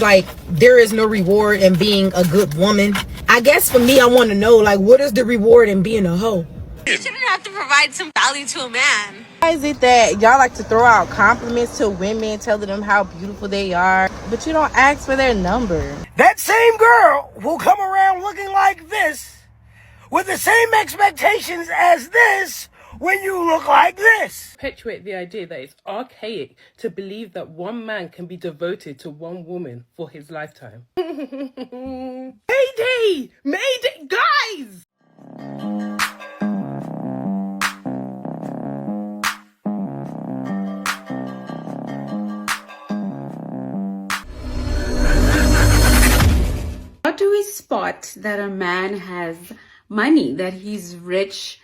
Like, there is no reward in being a good woman. I guess for me, I want to know, like, what is the reward in being a hoe? You shouldn't have to provide some value to a man. Why is it that y'all like to throw out compliments to women, telling them how beautiful they are, but you don't ask for their number? That same girl will come around looking like this with the same expectations as this when you look like this. Perpetuate the idea that it's archaic to believe that one man can be devoted to one woman for his lifetime. Mayday! Mayday! Guys! How do we spot that a man has money, that he's rich?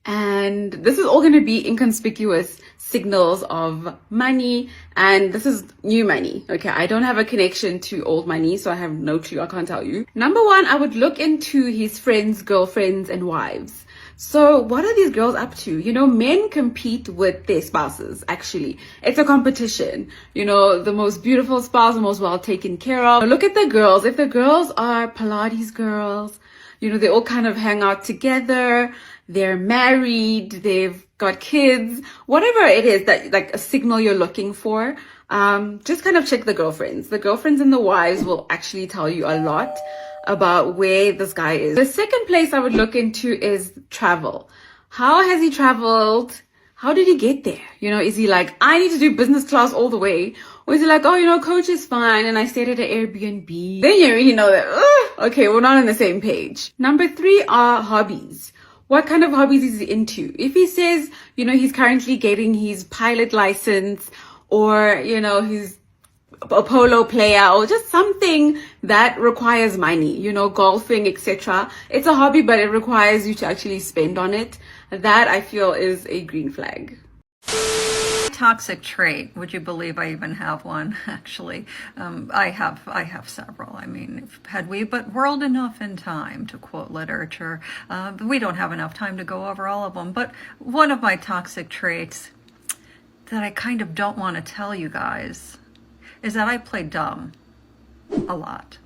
And this is all going to be inconspicuous signals of money, and this is new money. Okay, I don't have a connection to old money, so I have no clue. I can't tell you. Number one, I would look into his friends, girlfriends, and wives. So what are these girls up to? You know, men compete with their spouses, actually. It's a competition. You know, the most beautiful spouse, the most well taken care of. Look at the girls. If the girls are Pilates girls, you know, they all kind of hang out together. They're married, they've got kids, whatever it is that, like, a signal you're looking for, just kind of check the girlfriends. The girlfriends and the wives will actually tell you a lot about where this guy is. The second place I would look into is travel. How has he traveled? How did he get there? You know, is he like, I need to do business class all the way? Or is he like, oh, you know, coach is fine and I stayed at an Airbnb? Then you really know that, okay, we're not on the same page. Number three are hobbies. What kind of hobbies is he into? If he says, you know, he's currently getting his pilot license, or, you know, he's a polo player, or just something that requires money, you know, golfing, etc. It's a hobby, but it requires you to actually spend on it. That, I feel, is a green flag. Toxic trait. Would you believe I even have one? Actually, I have several. I mean, had we but whirled enough in time, to quote literature, we don't have enough time to go over all of them. But one of my toxic traits that I kind of don't want to tell you guys is that I play dumb a lot.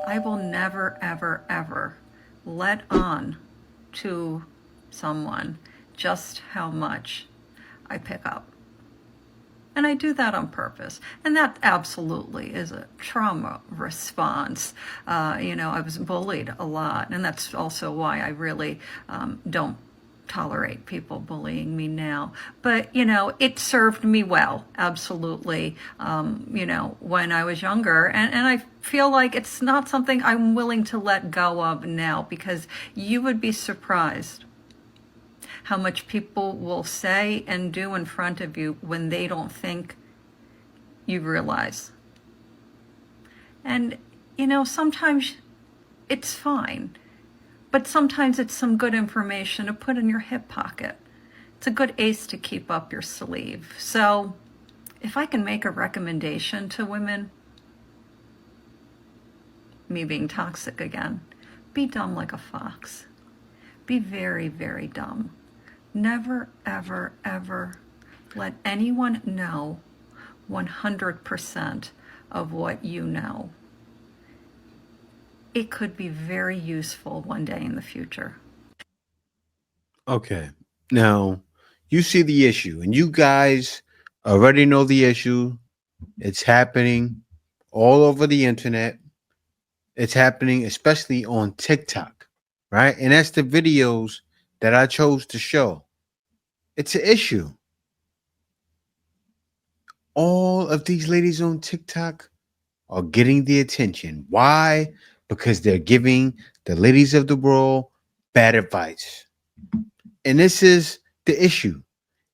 I will never, ever, ever let on to someone just how much I pick up. And I do that on purpose. And that absolutely is a trauma response. You know, I was bullied a lot. And that's also why I really don't tolerate people bullying me now. But, you know, it served me well, absolutely, you know, when I was younger. And I feel like it's not something I'm willing to let go of now, because you would be surprised how much people will say and do in front of you when they don't think you realize. And, you know, sometimes it's fine, but sometimes it's some good information to put in your hip pocket. It's a good ace to keep up your sleeve. So if I can make a recommendation to women, me being toxic again, be dumb like a fox. Be very, very dumb. Never, ever, ever let anyone know 100% of what you know. It could be very useful one day in the future. Okay. Now, you see the issue, and you guys already know the issue. It's happening all over the internet. It's happening especially on TikTok, right? And that's the videos that I chose to show. It's an issue. All of these ladies on TikTok are getting the attention. Why? Because they're giving the ladies of the world bad advice. And this is the issue.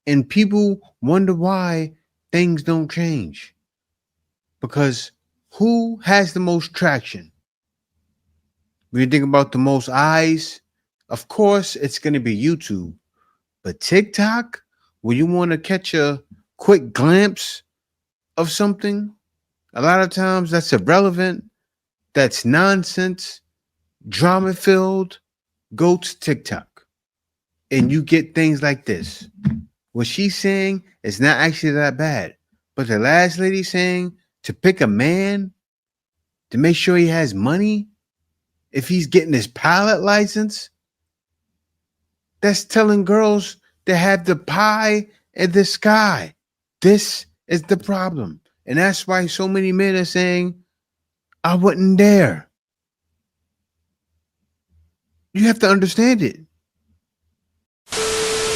And people wonder why things don't change. Because who has the most traction? When you think about the most eyes, of course, it's going to be YouTube. But TikTok, where you want to catch a quick glimpse of something, a lot of times that's irrelevant, that's nonsense, drama-filled, go to TikTok. And you get things like this. What she's saying is not actually that bad. But the last lady saying to pick a man to make sure he has money, if he's getting his pilot license, that's telling girls to have the pie in the sky. This is the problem. And that's why so many men are saying, I wouldn't dare. You have to understand it.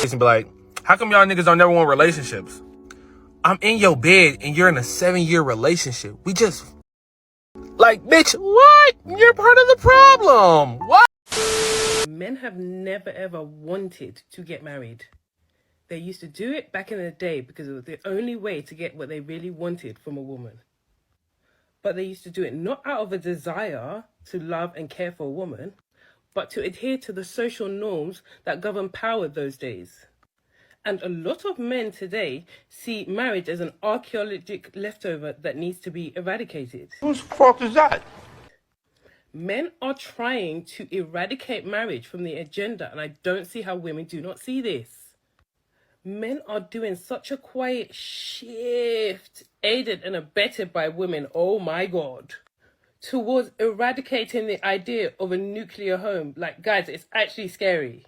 And be like, how come y'all niggas don't never want relationships? I'm in your bed and you're in a 7-year relationship. We just like, bitch, what? You're part of the problem. What? Men have never ever wanted to get married. They used to do it back in the day because it was the only way to get what they really wanted from a woman. But they used to do it not out of a desire to love and care for a woman, but to adhere to the social norms that govern power those days. And a lot of men today see marriage as an archaeological leftover that needs to be eradicated. Whose fault is that? Men are trying to eradicate marriage from the agenda, and I don't see how women do not see this. Men are doing such a quiet shift, aided and abetted by women, oh my God, towards eradicating the idea of a nuclear home. Like, guys, it's actually scary.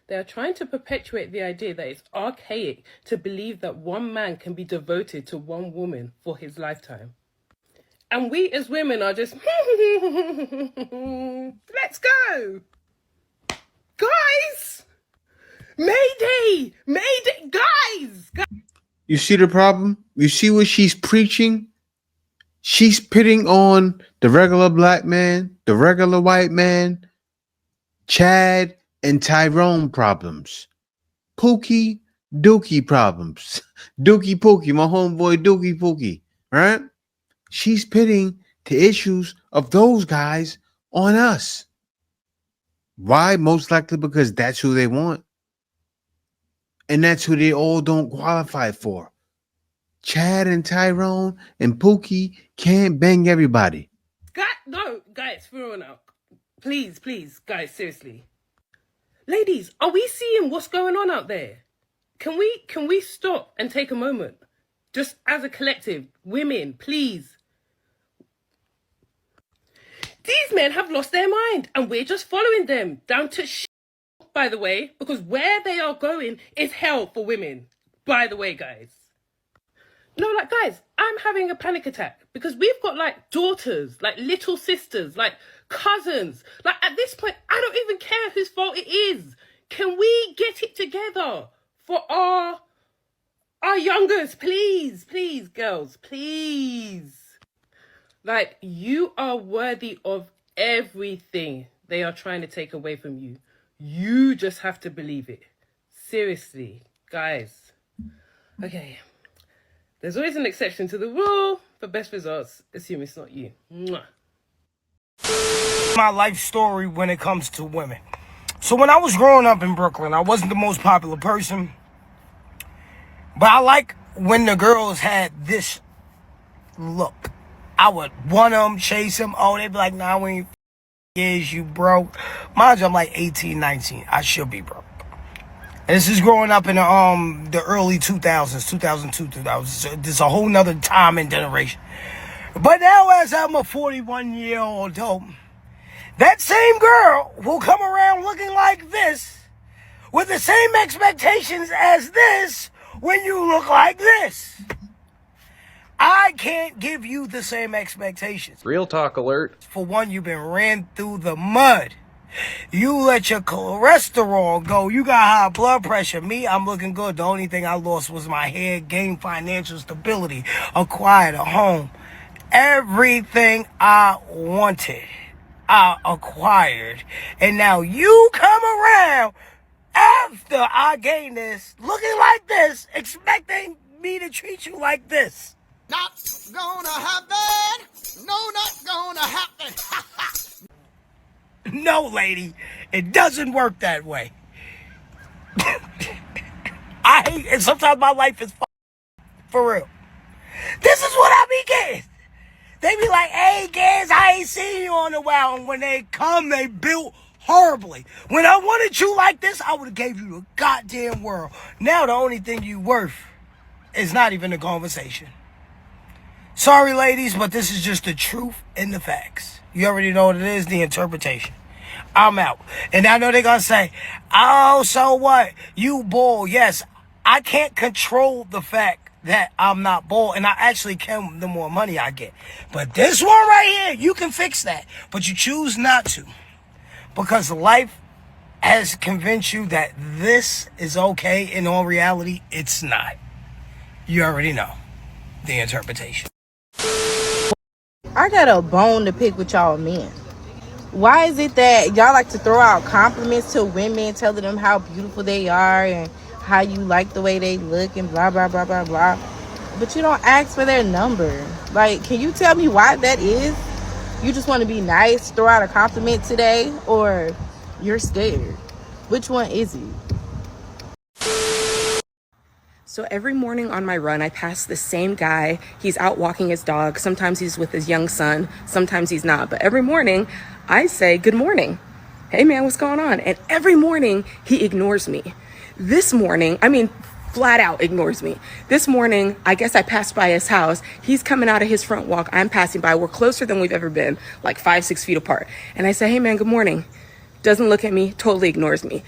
They are trying to perpetuate the idea that it's archaic to believe that one man can be devoted to one woman for his lifetime. And we as women are just, let's go. Guys, Mayday, Mayday, guys. You see the problem? You see what she's preaching? She's pitting on the regular black man, the regular white man, Chad and Tyrone problems. Pookie, Dookie problems. Dookie Pookie, my homeboy Dookie Pookie, right? She's pitting the issues of those guys on us. Why? Most likely because that's who they want. And that's who they all don't qualify for. Chad and Tyrone and Pookie can't bang everybody. No, guys, for real now. Please, guys, seriously. Ladies, are we seeing what's going on out there? Can we stop and take a moment? Just as a collective, women, please. These men have lost their mind and we're just following them down to by the way, because where they are going is hell for women, by the way, guys. No, like, guys, I'm having a panic attack because we've got, like, daughters, like, little sisters, like, cousins. Like, at this point, I don't even care whose fault it is. Can we get it together for our youngers? Please, girls, please. Like, you are worthy of everything they are trying to take away from you. You just have to believe it. Seriously, guys. Okay. There's always an exception to the rule. For best results, assume it's not you. Mwah. My life story when it comes to women. So when I was growing up in Brooklyn, I wasn't the most popular person. But I like when the girls had this look. I would want them, chase them. Oh, they'd be like, nah, we ain't years you broke. Mind you, I'm like 18, 19. I should be broke. And this is growing up in the early 2000s, 2002, 2000. This is a whole nother time and generation. But now as I'm a 41-year-old adult, that same girl will come around looking like this with the same expectations as this when you look like this. I can't give you the same expectations. Real talk alert. For one, you've been ran through the mud. You let your cholesterol go. You got high blood pressure. Me, I'm looking good. The only thing I lost was my hair, gained financial stability, acquired a home. Everything I wanted, I acquired. And now you come around after I gained this, looking like this, expecting me to treat you like this. Not gonna happen. No, not gonna happen. No, lady, it doesn't work that way. I hate, and sometimes my life is for real. This is what I be getting. They be like, hey, kids, I ain't seen you in a while. And when they come, they built horribly. When I wanted you like this, I would have gave you the goddamn world. Now the only thing you worth is not even a conversation. Sorry, ladies, but this is just the truth and the facts. You already know what it is, the interpretation. I'm out. And I know they're going to say, oh, so what? You bull. Yes, I can't control the fact that I'm not bull, and I actually can the more money I get. But this one right here, you can fix that. But you choose not to. Because life has convinced you that this is okay. In all reality, it's not. You already know the interpretation. I got a bone to pick with y'all men. Why is it that y'all like to throw out compliments to women, telling them how beautiful they are and how you like the way they look and blah, blah, blah, blah, blah, but you don't ask for their number? Like, can you tell me why that is? You just want to be nice, throw out a compliment today, or you're scared? Which one is it? So every morning on my run, I pass the same guy. He's out walking his dog. Sometimes he's with his young son. Sometimes he's not. But every morning, I say, good morning. Hey, man, what's going on? And every morning, he ignores me. This morning, flat out ignores me. This morning, I guess I passed by his house. He's coming out of his front walk. I'm passing by. We're closer than we've ever been, like 5-6 feet apart. And I say, hey, man, good morning. Doesn't look at me, totally ignores me.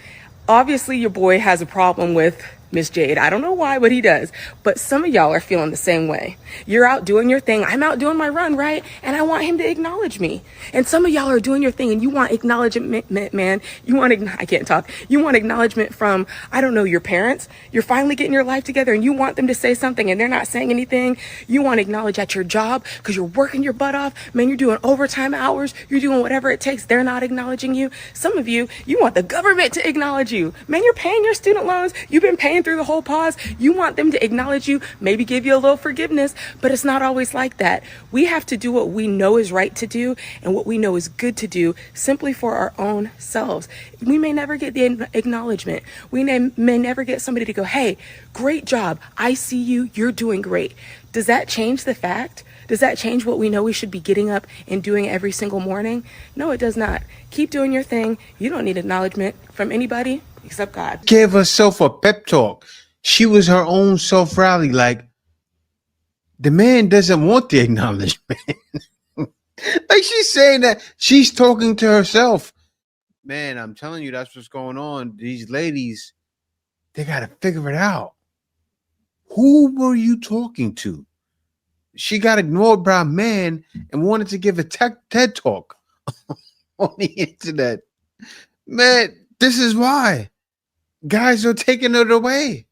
Obviously, your boy has a problem with Miss Jade. I don't know why, but he does. But some of y'all are feeling the same way. You're out doing your thing. I'm out doing my run, right? And I want him to acknowledge me. And some of y'all are doing your thing and you want acknowledgement, man. I can't talk. You want acknowledgement from, I don't know, your parents. You're finally getting your life together and you want them to say something and they're not saying anything. You want to acknowledge at your job because you're working your butt off. Man, you're doing overtime hours. You're doing whatever it takes. They're not acknowledging you. Some of you, you want the government to acknowledge you. Man, you're paying your student loans. You've been paying through the whole pause. You want them to acknowledge you, maybe give you a little forgiveness, but it's not always like that. We have to do what we know is right to do and what we know is good to do simply for our own selves. We may never get the acknowledgement. We may never get somebody to go, hey, great job. I see you. You're doing great. Does that change the fact? Does that change what we know we should be getting up and doing every single morning? No, it does not. Keep doing your thing. You don't need acknowledgement from anybody except God. Gave herself a pep talk. She was her own self rally. Like, the man doesn't want the acknowledgement. Like, she's saying that she's talking to herself. Man, I'm telling you, that's what's going on. These ladies, they got to figure it out. Who were you talking to? She got ignored by a man and wanted to give a TED talk on the internet. Man, this is why guys are taking it away.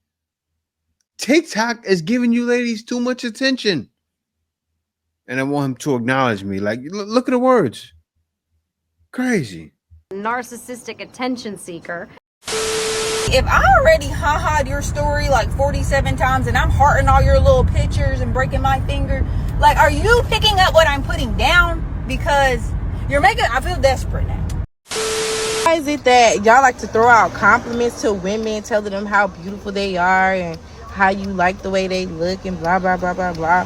TikTok is giving you ladies too much attention. And I want him to acknowledge me. Like, look at the words. Crazy. Narcissistic attention seeker. If I already ha-ha'd your story like 47 times and I'm hearting all your little pictures and breaking my finger, like, are you picking up what I'm putting down? Because I feel desperate now. Why is it that y'all like to throw out compliments to women, telling them how beautiful they are and how you like the way they look and blah, blah, blah, blah, blah,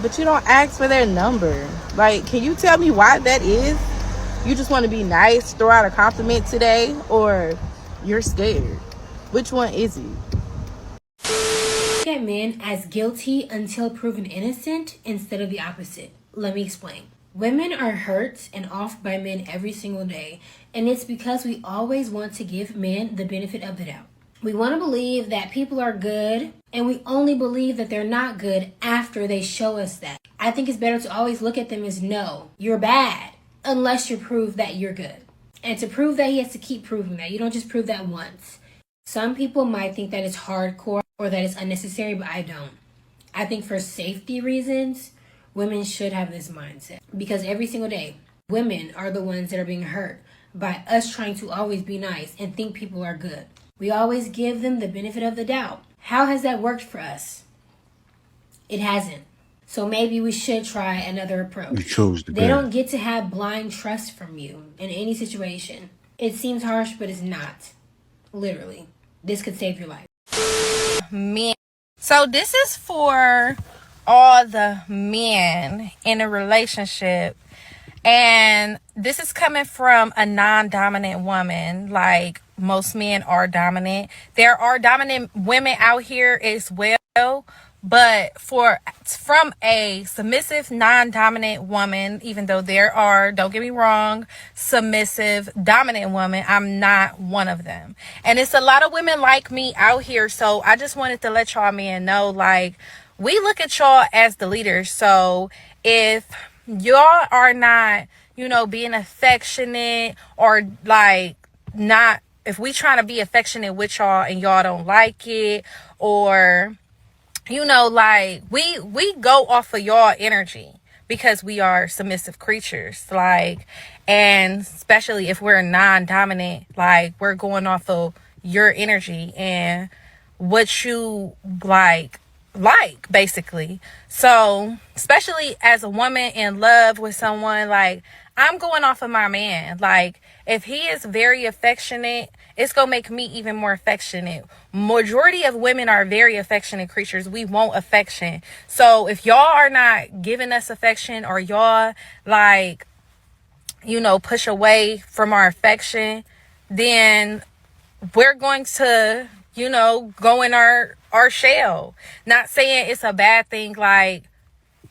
but you don't ask for their number? Like, can you tell me why that is? You just want to be nice, throw out a compliment today, or you're scared? Which one is it? Look at men as guilty until proven innocent instead of the opposite. Let me explain. Women are hurt and off by men every single day, and it's because we always want to give men the benefit of the doubt. We want to believe that people are good, and we only believe that they're not good after they show us that. I think it's better to always look at them as, no, you're bad, unless you prove that you're good. And to prove that, he has to keep proving that. You don't just prove that once. Some people might think that it's hardcore or that it's unnecessary, but I don't. I think for safety reasons, women should have this mindset. Because every single day, women are the ones that are being hurt by us trying to always be nice and think people are good. We always give them the benefit of the doubt. How has that worked for us? It hasn't. So maybe we should try another approach. You chose the They don't get to have blind trust from you in any situation. It seems harsh, but it's not. Literally. This could save your life. Men. So this is for all the men in a relationship. And this is coming from a non-dominant woman. Like, most men are dominant. There are dominant women out here as well. But from a submissive, non-dominant woman, even though there are, don't get me wrong, submissive, dominant women, I'm not one of them. And it's a lot of women like me out here. So I just wanted to let y'all men know, like, we look at y'all as the leaders. So if y'all are not, being affectionate, or like not, if we trying to be affectionate with y'all and y'all don't like it, or like we go off of y'all energy because we are submissive creatures, like, and especially if we're non-dominant, like, we're going off of your energy and what you like basically. So especially as a woman in love with someone, like, I'm going off of my man. Like, if he is very affectionate, it's gonna make me even more affectionate. Majority of women are very affectionate creatures. We want affection. So if y'all are not giving us affection, or y'all, like, push away from our affection, then we're going to, go in our shell. Not saying it's a bad thing, like,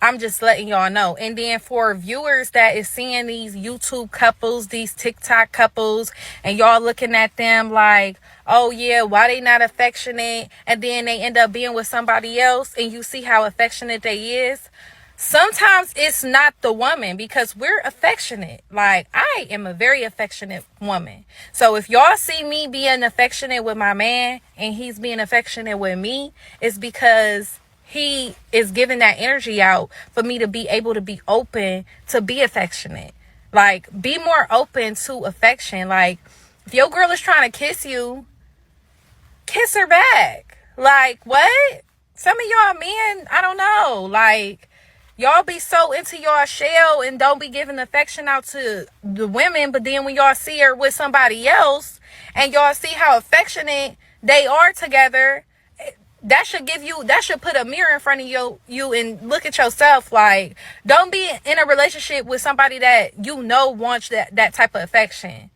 I'm just letting y'all know. And then for viewers that is seeing these YouTube couples, these TikTok couples, and y'all looking at them like, oh yeah, why they not affectionate? And then they end up being with somebody else, and you see how affectionate they is. Sometimes it's not the woman, because we're affectionate. Like, I am a very affectionate woman. So if y'all see me being affectionate with my man and he's being affectionate with me, it's because he is giving that energy out for me to be able to be open to be affectionate. Like, be more open to affection. Like, if your girl is trying to kiss you, kiss her back. Like, what? Some of y'all men, I don't know. Like, y'all be so into your shell and don't be giving affection out to the women. But then when y'all see her with somebody else and y'all see how affectionate they are together, that should put a mirror in front of you and look at yourself. Like, don't be in a relationship with somebody that wants that type of affection.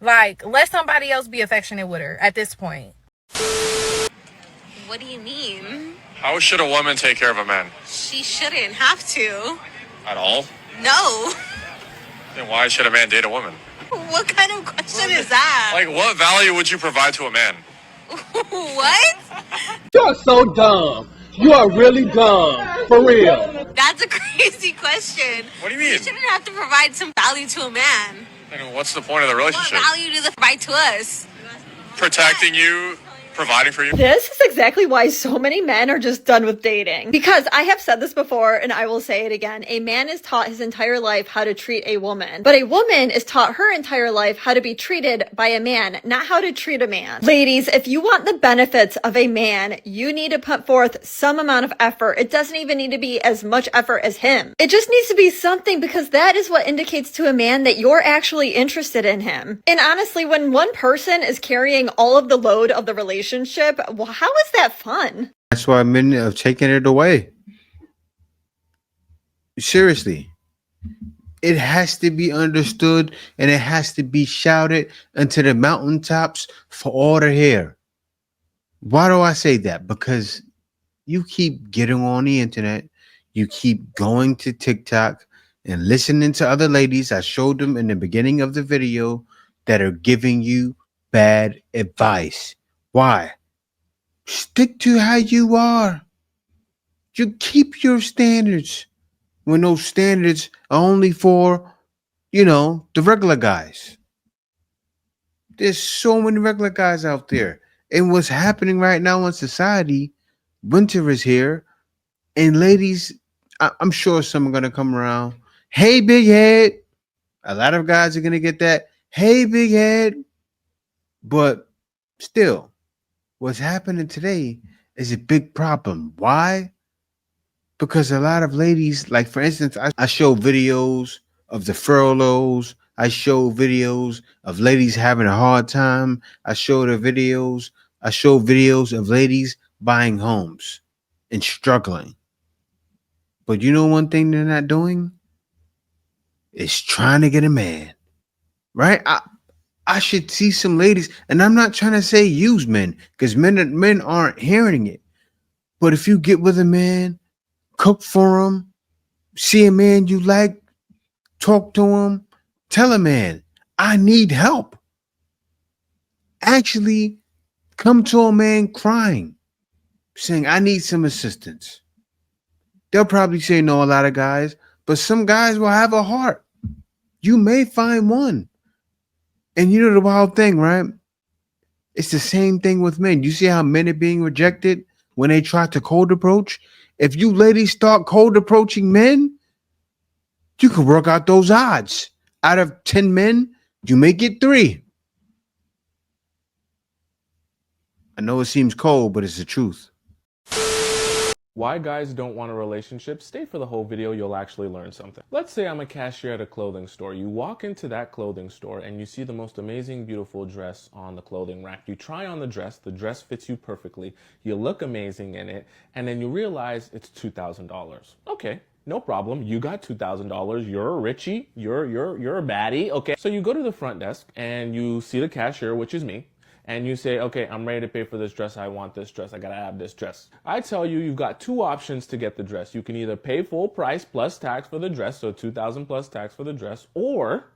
Like, let somebody else be affectionate with her at this point. What do you mean? How should a woman take care of a man? She shouldn't have to. At all? No. Then why should a man date a woman? What kind of question is that? Like, what value would you provide to a man? What? You're so dumb. You are really dumb. For real. That's a crazy question. What do you mean? You shouldn't have to provide some value to a man. Then what's the point of the relationship? What value do they provide to us? Protecting you, providing for you. This is exactly why so many men are just done with dating. Because I have said this before, and I will say it again. A man is taught his entire life how to treat a woman. But a woman is taught her entire life how to be treated by a man, not how to treat a man. Ladies, if you want the benefits of a man, you need to put forth some amount of effort. It doesn't even need to be as much effort as him. It just needs to be something, because that is what indicates to a man that you're actually interested in him. And honestly, when one person is carrying all of the load of the relationship, well, how is that fun? That's why men have taken it away. Seriously. It has to be understood, and it has to be shouted into the mountaintops for all to hear. Why do I say that? Because you keep getting on the internet, you keep going to TikTok and listening to other ladies, I showed them in the beginning of the video, that are giving you bad advice. Why? Stick to how you are. You keep your standards when those standards are only for, the regular guys. There's so many regular guys out there. And what's happening right now in society, winter is here, and ladies, I'm sure some are going to come around. Hey, big head. A lot of guys are going to get that. Hey, big head. But still, what's happening today is a big problem. Why? Because a lot of ladies, like for instance, I show videos of the furloughs. I show videos of ladies having a hard time. I show videos of ladies buying homes and struggling. But you know one thing they're not doing? Is trying to get a man. Right? I should see some ladies, and I'm not trying to say use men, because men aren't hearing it. But if you get with a man, cook for him, see a man you like, talk to him, tell a man, I need help. Actually, come to a man crying, saying, I need some assistance. They'll probably say no, a lot of guys, but some guys will have a heart. You may find one. And you know the wild thing, right? It's the same thing with men. You see how men are being rejected when they try to cold approach? If you ladies start cold approaching men, you can work out those odds. Out of 10 men, you may get 3. I know it seems cold, but it's the truth. Why guys don't want a relationship? Stay for the whole video, you'll actually learn something. Let's say I'm a cashier at a clothing store. You walk into that clothing store and you see the most amazing, beautiful dress on the clothing rack. You try on the dress fits you perfectly, you look amazing in it, and then you realize it's $2,000. Okay, no problem, you got $2,000, you're a richie, you're a baddie, okay. So you go to the front desk and you see the cashier, which is me, and you say, okay, I'm ready to pay for this dress. I want this dress. I gotta have this dress. I tell you, you've got 2 options to get the dress. You can either pay full price plus tax for the dress, so $2,000 plus tax for the dress, or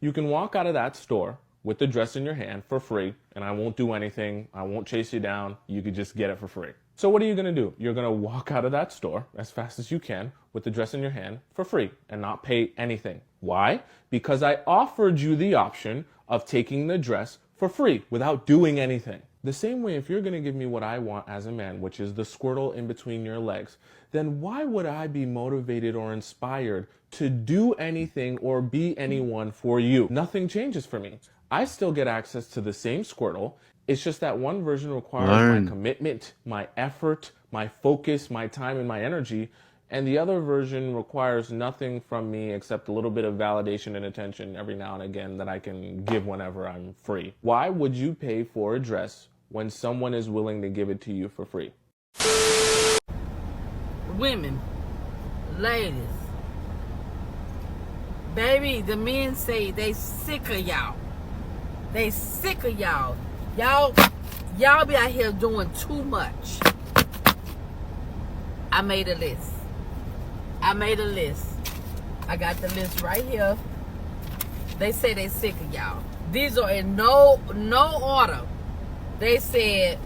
you can walk out of that store with the dress in your hand for free, and I won't do anything. I won't chase you down. You could just get it for free. So what are you gonna do? You're gonna walk out of that store as fast as you can with the dress in your hand for free and not pay anything. Why? Because I offered you the option of taking the dress for free without doing anything. The same way, if you're going to give me what I want as a man, which is the squirtle in between your legs, then why would I be motivated or inspired to do anything or be anyone for you? Nothing changes for me. I still get access to the same squirtle. It's just that one version requires my commitment, my effort, my focus, my time, and my energy. And the other version requires nothing from me except a little bit of validation and attention every now and again that I can give whenever I'm free. Why would you pay for a dress when someone is willing to give it to you for free? Women, ladies, baby, the men say they sick of y'all. They sick of y'all. Y'all be out here doing too much. I made a list. I got the list right here. They say they sick of y'all. These are in no order. They said,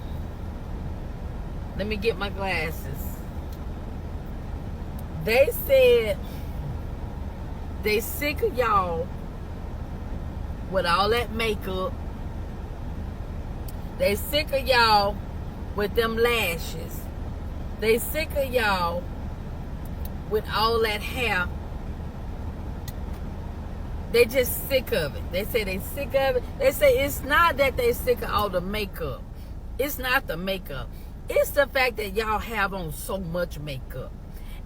let me get my glasses. They said they sick of y'all with all that makeup. They sick of y'all with them lashes. They sick of y'all with all that hair. They just sick of it. They say they sick of it. They say it's not that they sick of all the makeup. It's not the makeup. It's the fact that y'all have on so much makeup.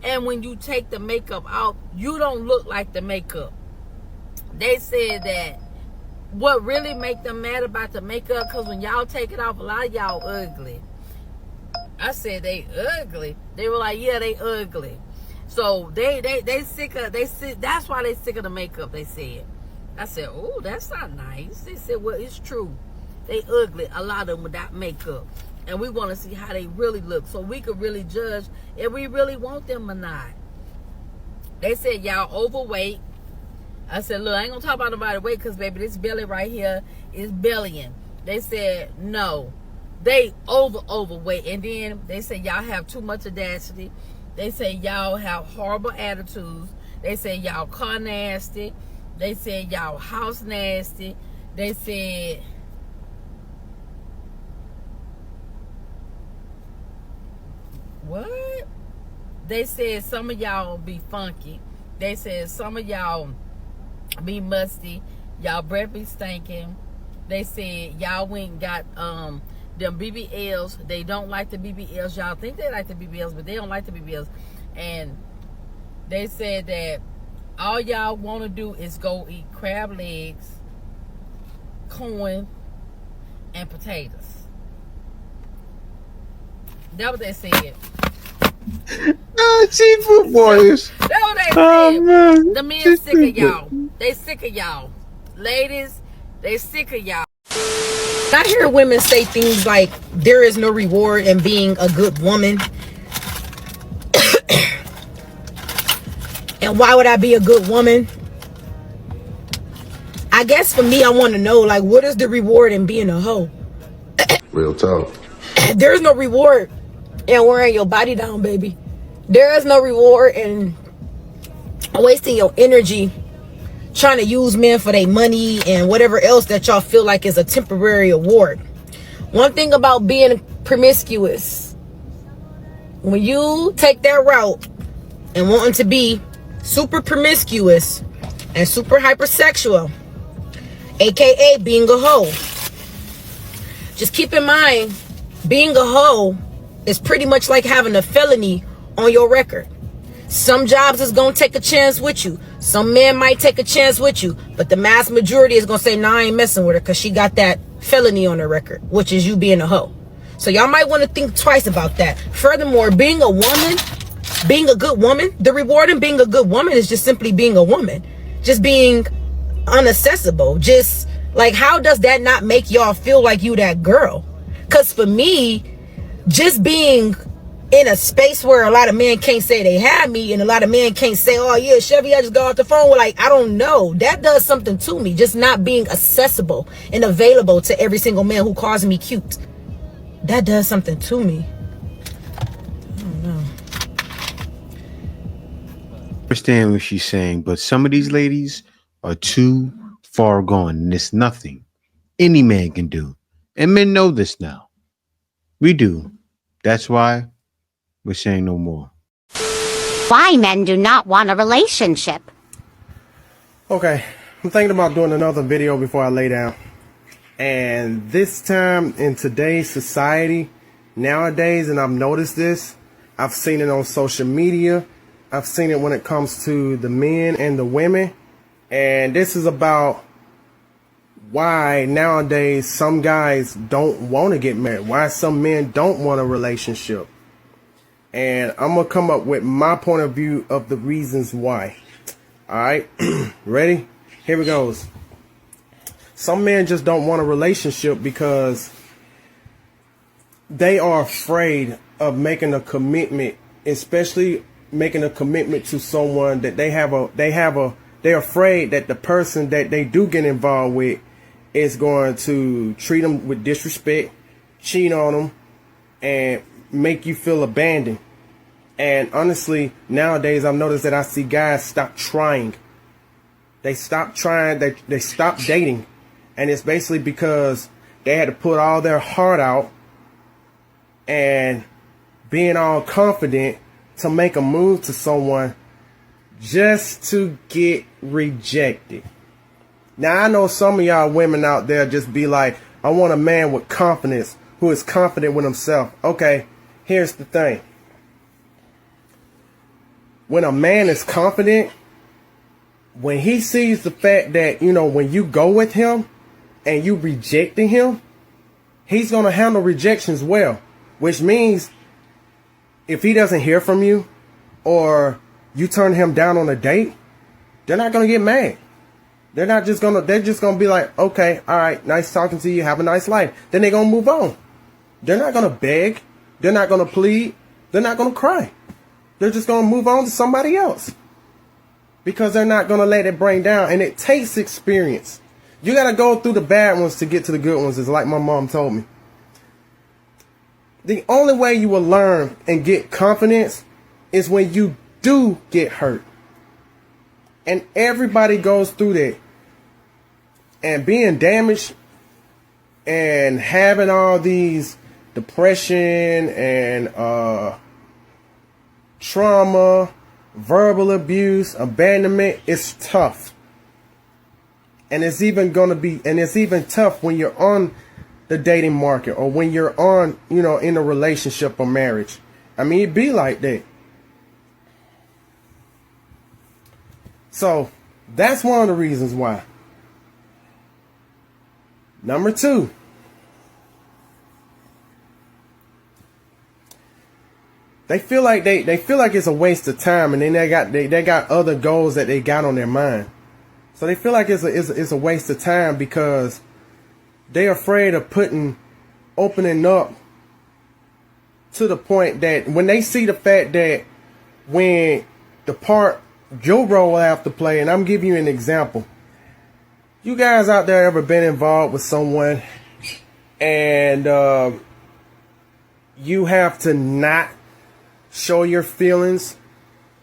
And when you take the makeup out, you don't look like the makeup. They said that what really make them mad about the makeup, because when y'all take it off, a lot of y'all ugly. I said they ugly. They were like, yeah, they ugly. So they sick of, that's why they sick of the makeup, they said. I said, oh, that's not nice. They said, well, it's true. They ugly, a lot of them without makeup. And we want to see how they really look so we could really judge if we really want them or not. They said, y'all overweight. I said, look, I ain't going to talk about nobody weight because, baby, this belly right here is bellying. They said, no. They overweight. And then they said, y'all have too much audacity. They say y'all have horrible attitudes. They say y'all car nasty. They said y'all house nasty. They said what? They said some of y'all be funky. They said some of y'all be musty. Y'all breath be stinking. They said y'all went and got them BBLs. They don't like the BBLs. Y'all think they like the BBLs, but they don't like the BBLs. And they said that all y'all want to do is go eat crab legs, corn, and potatoes. That's what they said. Seafood warriors. That's what they said. Man. The men sick of y'all. They sick of y'all. Ladies, they sick of y'all. I hear women say things like there is no reward in being a good woman. And why would I be a good woman? I guess for me, I want to know, like, what is the reward in being a hoe? Real talk. There's no reward in wearing your body down, baby. There is no reward in wasting your energy trying to use men for their money and whatever else that y'all feel like is a temporary award. One thing about being promiscuous, when you take that route and wanting to be super promiscuous and super hypersexual, aka being a hoe, just keep in mind, being a hoe is pretty much like having a felony on your record. Some jobs is gonna take a chance with you. Some men might take a chance with you, but the mass majority is gonna say, nah, I ain't messing with her because she got that felony on her record, which is you being a hoe. So y'all might want to think twice about that. Furthermore, being a woman, being a good woman, the reward in being a good woman is just simply being a woman. Just being unaccessible. Just like, how does that not make y'all feel like you that girl? Because for me, just being in a space where a lot of men can't say they have me, and a lot of men can't say, oh yeah, Chevy, I just got off the phone. Like, I don't know. That does something to me. Just not being accessible and available to every single man who calls me cute. That does something to me. I don't know. Understand what she's saying, but some of these ladies are too far gone, and it's nothing any man can do. And men know this now. We do. That's why we're saying no more. Why men do not want a relationship. Okay, I'm thinking about doing another video before I lay down. And this time in today's society, nowadays, and I've noticed this, I've seen it on social media, I've seen it when it comes to the men and the women, and this is about why nowadays some guys don't want to get married, why some men don't want a relationship. And I'm going to come up with my point of view of the reasons why. Alright, ready? Here we goes. Some men just don't want a relationship because they are afraid of making a commitment, especially making a commitment to someone that they're afraid that the person that they do get involved with is going to treat them with disrespect, cheat on them, and make you feel abandoned. And honestly, nowadays I've noticed that I see guys stop trying. They stop trying, they stop dating. And it's basically because they had to put all their heart out and being all confident to make a move to someone just to get rejected. Now, I know some of y'all women out there just be like, I want a man with confidence, who is confident with himself. Okay, here's the thing. When a man is confident, when he sees the fact that, you know, when you go with him and you rejecting him, he's going to handle rejections well. Which means if he doesn't hear from you or you turn him down on a date, they're not going to get mad. They're just going to be like, okay, all right, nice talking to you. Have a nice life. Then they're going to move on. They're not going to beg. They're not going to plead. They're not going to cry. They're just going to move on to somebody else because they're not going to let it bring down. And it takes experience. You got to go through the bad ones to get to the good ones, is like my mom told me. The only way you will learn and get confidence is when you do get hurt. And everybody goes through that. And being damaged and having all these depression and trauma, verbal abuse, abandonment, it's tough. And it's even tough when you're on the dating market or when you're on, you know, in a relationship or marriage. I mean, it be like that. So that's one of the reasons why. Number two, they feel like it's a waste of time, and then they got other goals that they got on their mind. So they feel like it's a waste of time because they're afraid of opening up to the point that when they see the fact that when the part your role will have to play, and I'm giving you an example. You guys out there ever been involved with someone and you have to not show your feelings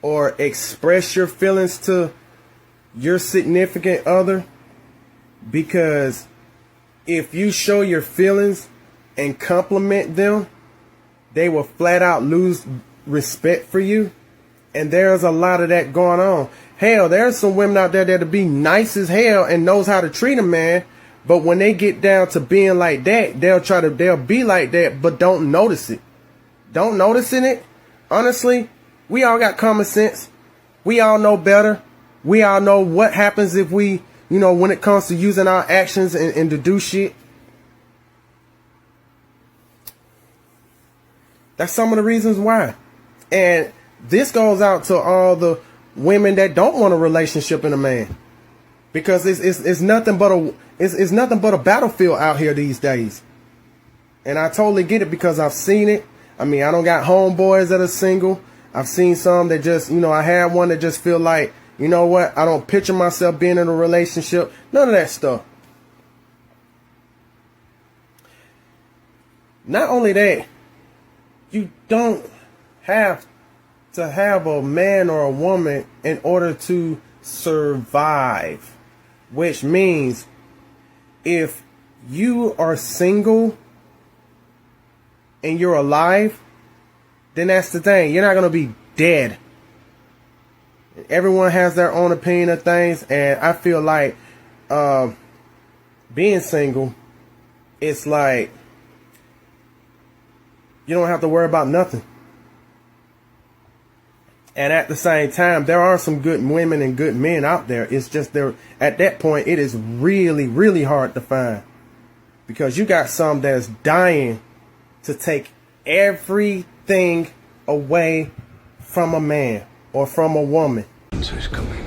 or express your feelings to your significant other? Because if you show your feelings and compliment them, they will flat out lose respect for you. And there's a lot of that going on. Hell, there's some women out there that'll be nice as hell and knows how to treat a man, but when they get down to being like that, they'll be like that, but don't notice it. Don't notice it. Honestly, we all got common sense. We all know better. We all know what happens if we, when it comes to using our actions and to do shit. That's some of the reasons why. And this goes out to all the women that don't want a relationship in a man, because it's nothing but a battlefield out here these days. And I totally get it because I've seen it. I mean, I don't got homeboys that are single. I've seen some that just, I had one that just feel like, you know what, I don't picture myself being in a relationship. None of that stuff. Not only that, you don't have to have a man or a woman in order to survive, which means if you are single and you're alive, then that's the thing. You're not going to be dead. Everyone has their own opinion of things, and I feel like being single, it's like you don't have to worry about nothing. And at the same time, there are some good women and good men out there. It's just at that point, it is really, really hard to find, because you got some that's dying to take everything away from a man or from a woman. Is coming.